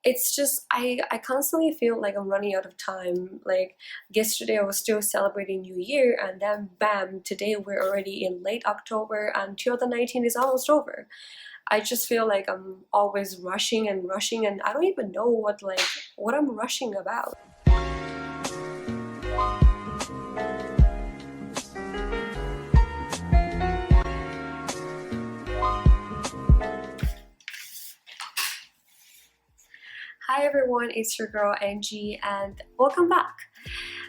It's just I constantly feel like I'm running out of time. Like yesterday I was still celebrating New Year, and then bam, today we're already in late October and 2019 is almost over. I just feel like I'm always rushing and rushing, and I don't even know what I'm rushing about. Hi everyone, it's your girl Angie and welcome back.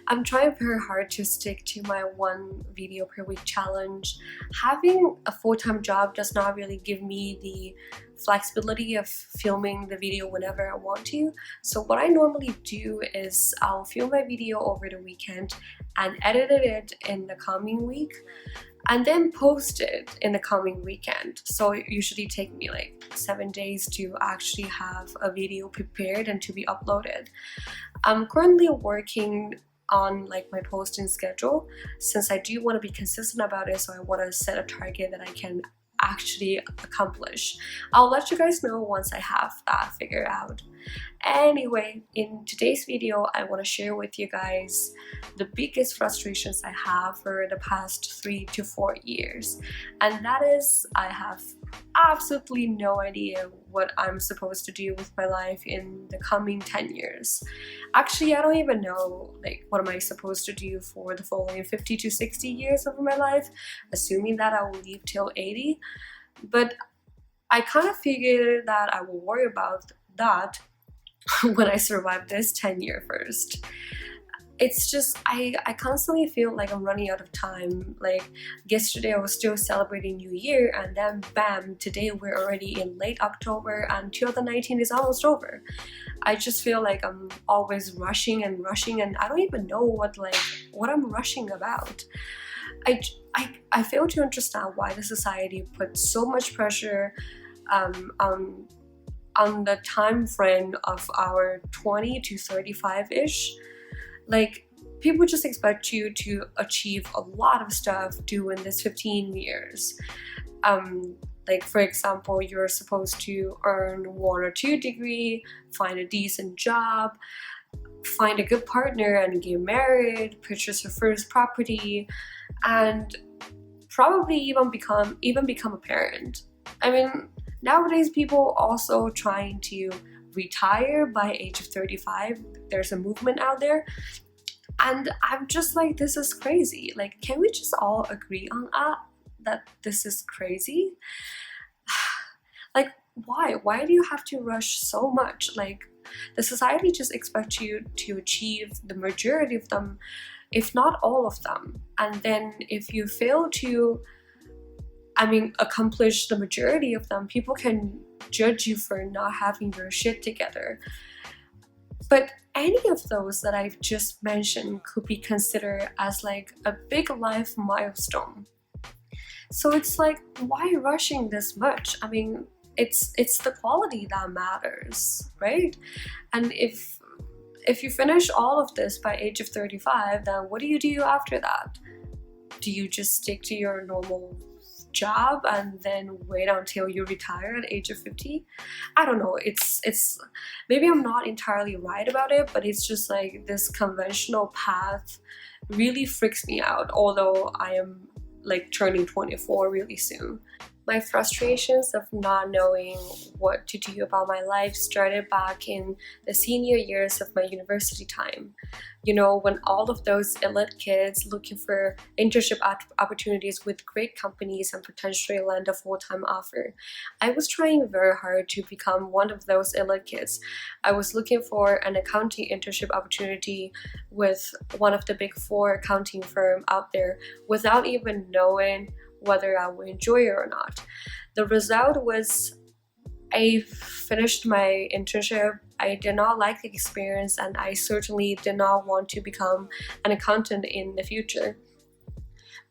I'm trying very hard to stick to my one video per week challenge. Having a full-time job does not really give me the flexibility of filming the video whenever I want to. So what I normally do is I'll film my video over the weekend and edit it in the coming week and then post it in the coming weekend. So it usually takes me like 7 days to actually have a video prepared and to be uploaded. I'm currently working on like my posting schedule since I do want to be consistent about it, so I want to set a target that I can actually accomplish. I'll let you guys know once I have that figured out. Anyway, in today's video I want to share with you guys the biggest frustrations I have for the past 3 to 4 years, and that is I have absolutely no idea what I'm supposed to do with my life in the coming 10 years. Actually, I don't even know like what am I supposed to do for the following 50 to 60 years of my life, assuming that I will live till 80. But I kind of figured that I will worry about that when I survive this 10-year first. It's just I constantly feel like I'm running out of time. Like yesterday I was still celebrating New Year, and then bam, today we're already in late October and 2019 is almost over. I just feel like I'm always rushing and rushing, and I don't even know what I'm rushing about. I fail to understand why the society puts so much pressure on the time frame of our 20 to 35-ish. Like, people just expect you to achieve a lot of stuff during this 15 years. Like, for example, you're supposed to earn 1 or 2 degree, find a decent job, find a good partner and get married, purchase your first property, and probably even become a parent. I mean, nowadays people also trying to retire by age of 35. There's a movement out there, and I'm just like, this is crazy. Like, can we just all agree on that this is crazy? Like, why do you have to rush so much? Like, the society just expects you to achieve the majority of them, if not all of them, and then if you fail to accomplish the majority of them, people can judge you for not having your shit together. But any of those that I've just mentioned could be considered as like a big life milestone. So it's like, why rushing this much? I mean, it's the quality that matters, right? And if you finish all of this by age of 35, then what do you do after that? Do you just stick to your normal job and then wait until you retire at age of 50? I don't know. It's maybe I'm not entirely right about it, but it's just like this conventional path really freaks me out, although I am like turning 24 really soon. My frustrations of not knowing what to do about my life started back in the senior years of my university time. You know, when all of those elite kids looking for internship opportunities with great companies and potentially land a full-time offer. I was trying very hard to become one of those elite kids. I was looking for an accounting internship opportunity with one of the big 4 accounting firms out there without even knowing whether I would enjoy it or not. The result was I finished my internship. I did not like the experience, and I certainly did not want to become an accountant in the future.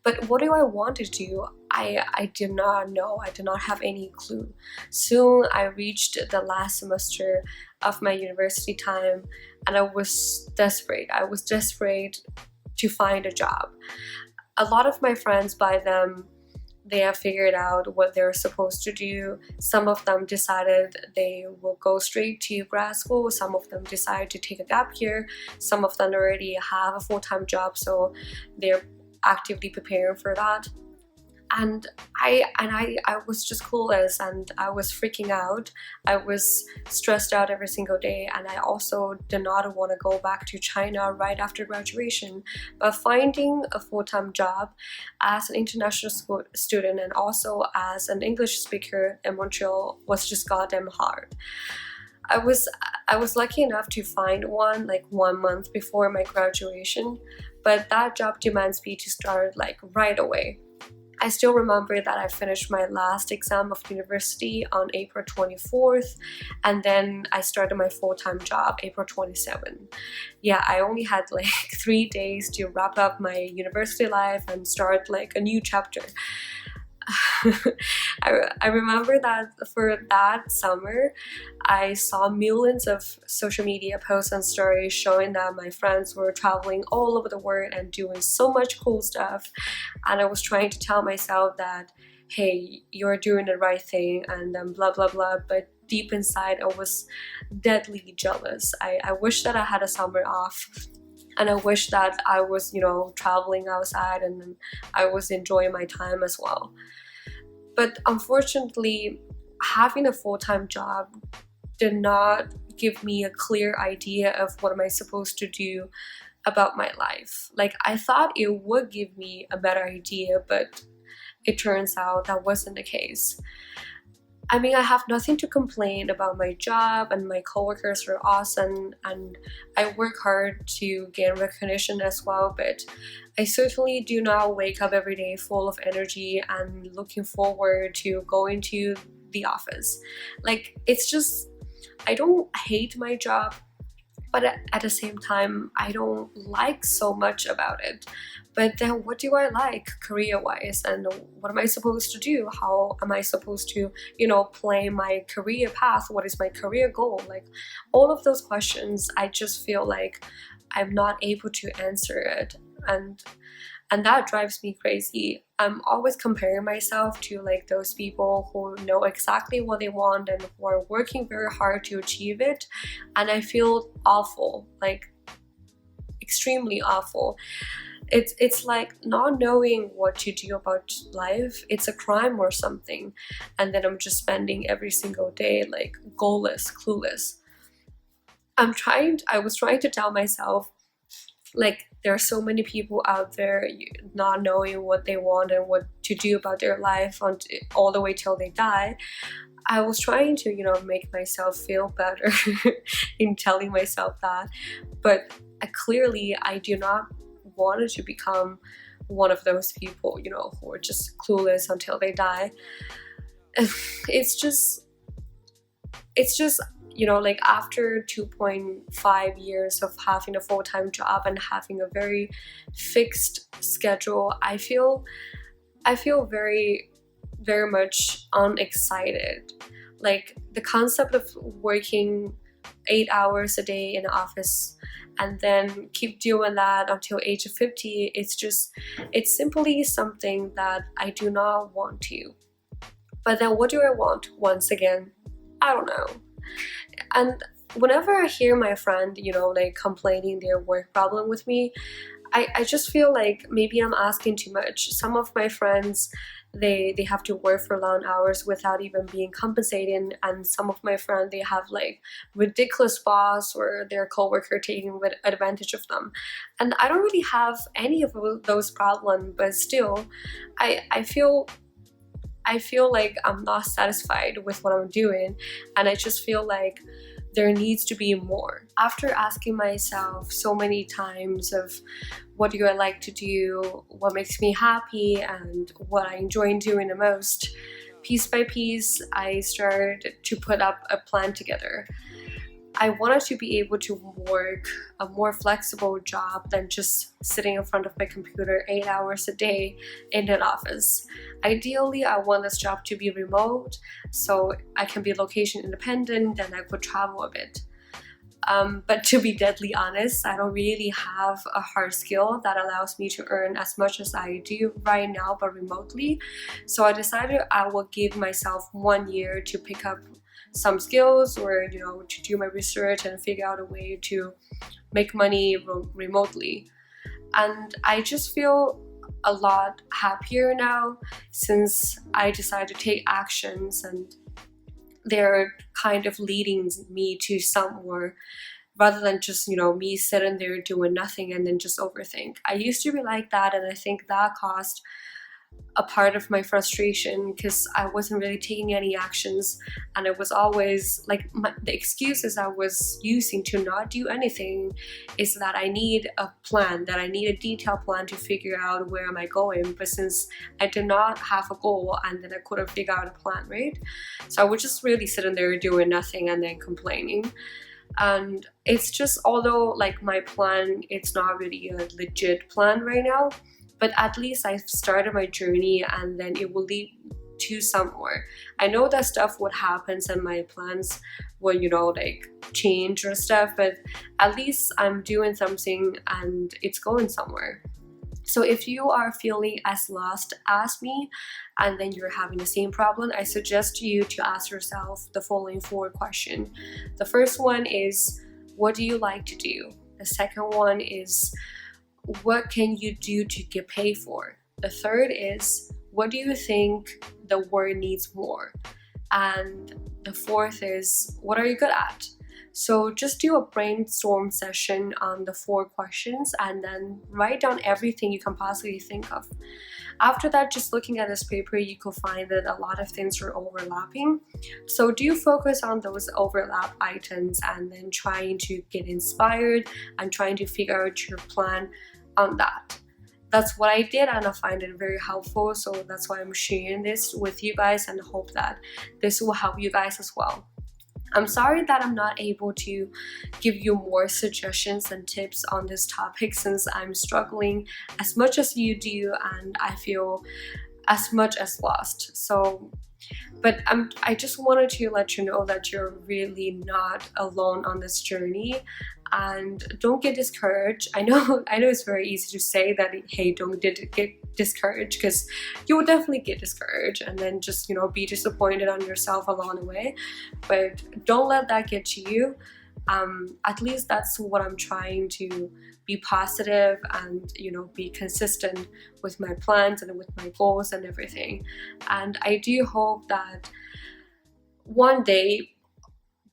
But what do I want to do? I did not know. I did not have any clue. Soon I reached the last semester of my university time, and I was desperate. I was desperate to find a job. A lot of my friends by then they have figured out what they're supposed to do. Some of them decided they will go straight to grad school. Some of them decided to take a gap year. Some of them already have a full-time job, so they're actively preparing for that. And I was just clueless, and I was freaking out. I was stressed out every single day, and I also did not want to go back to China right after graduation. But finding a full-time job as an international school student and also as an English speaker in Montreal was just goddamn hard. I was lucky enough to find one like 1 month before my graduation, but that job demands me to start like right away. I still remember that I finished my last exam of university on April 24th, and then I started my full-time job April 27th. Yeah, I only had like 3 days to wrap up my university life and start like a new chapter. I remember that for that summer, I saw millions of social media posts and stories showing that my friends were traveling all over the world and doing so much cool stuff. And I was trying to tell myself that, hey, you're doing the right thing, and blah blah blah. But deep inside, I was deadly jealous. I wish that I had a summer off. And I wish that I was, traveling outside and I was enjoying my time as well. But unfortunately, having a full-time job did not give me a clear idea of what am I supposed to do about my life. Like, I thought it would give me a better idea, but it turns out that wasn't the case. I mean, I have nothing to complain about my job, and my coworkers are awesome, and I work hard to gain recognition as well, but I certainly do not wake up every day full of energy and looking forward to going to the office. Like, it's just, I don't hate my job, but at the same time, I don't like so much about it. But then what do I like career-wise, and what am I supposed to do? How am I supposed to, plan my career path? What is my career goal? Like, all of those questions, I just feel like I'm not able to answer it. And that drives me crazy. I'm always comparing myself to like those people who know exactly what they want and who are working very hard to achieve it. And I feel awful, like extremely awful. It's like not knowing what to do about life. It's a crime or something. And then I'm just spending every single day like goalless, clueless. I was trying to tell myself, like, there are so many people out there not knowing what they want and what to do about their life all the way till they die. I was trying to, make myself feel better in telling myself that, but clearly I do not want to become one of those people, who are just clueless until they die. It's just like after 2.5 years of having a full-time job and having a very fixed schedule, I feel very, very much unexcited. Like, the concept of working 8 hours a day in the office and then keep doing that until age of 50, it's simply something that I do not want to. But then what do I want? Once again, I don't know. And whenever I hear my friend, like complaining their work problem with me, I just feel like maybe I'm asking too much. Some of my friends, they have to work for long hours without even being compensated, and some of my friends, they have like ridiculous boss or their coworker taking advantage of them. And I don't really have any of those problems, but still, I feel like I'm not satisfied with what I'm doing, and I just feel like there needs to be more. After asking myself so many times of what do I like to do, what makes me happy, and what I enjoy doing the most, piece by piece, I started to put up a plan together. I wanted to be able to work a more flexible job than just sitting in front of my computer 8 hours a day in an office. Ideally, I want this job to be remote, so I can be location independent and I could travel a bit. But to be deadly honest, I don't really have a hard skill that allows me to earn as much as I do right now, but remotely. So I decided I will give myself 1 year to pick up some skills, or to do my research and figure out a way to make money remotely. And I just feel a lot happier now since I decided to take actions, and they're kind of leading me to somewhere, rather than just me sitting there doing nothing and then just overthink. I used to be like that, and I think that caused a part of my frustration because I wasn't really taking any actions, and it was always like the excuses I was using to not do anything is that I need a plan, that I need a detailed plan to figure out where am I going. But since I did not have a goal, and then I couldn't figure out a plan, right? So I was just really sitting there doing nothing and then complaining. And it's just, although like my plan, it's not really a legit plan right now, but at least I've started my journey, and then it will lead to somewhere. I know that stuff would happen and my plans will like change or stuff, but at least I'm doing something and it's going somewhere. So if you are feeling as lost as me, and then you're having the same problem, I suggest you to ask yourself the following 4 questions. The first one is, what do you like to do? The second one is, what can you do to get paid for? The third is, what do you think the world needs more? And the fourth is, what are you good at? So just do a brainstorm session on the 4 questions, and then write down everything you can possibly think of. After that, just looking at this paper, you could find that a lot of things are overlapping. So do focus on those overlap items, and then trying to get inspired and trying to figure out your plan on that. That's what I did, and I find it very helpful, so that's why I'm sharing this with you guys, and hope that this will help you guys as well. I'm sorry that I'm not able to give you more suggestions and tips on this topic, since I'm struggling as much as you do, and I feel as much as lost. So but I just wanted to let you know that you're really not alone on this journey, and don't get discouraged. I know it's very easy to say that, hey, don't get discouraged, because you will definitely get discouraged and then just be disappointed on yourself along the way. But don't let that get to you. At least that's what I'm trying to be positive and be consistent with my plans and with my goals and everything. And I do hope that one day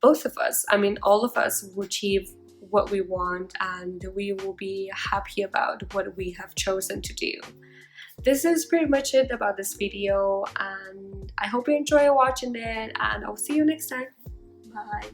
both of us, all of us, will achieve what we want, and we will be happy about what we have chosen to do. This is pretty much it about this video, and I hope you enjoy watching it, and I'll see you next time. Bye.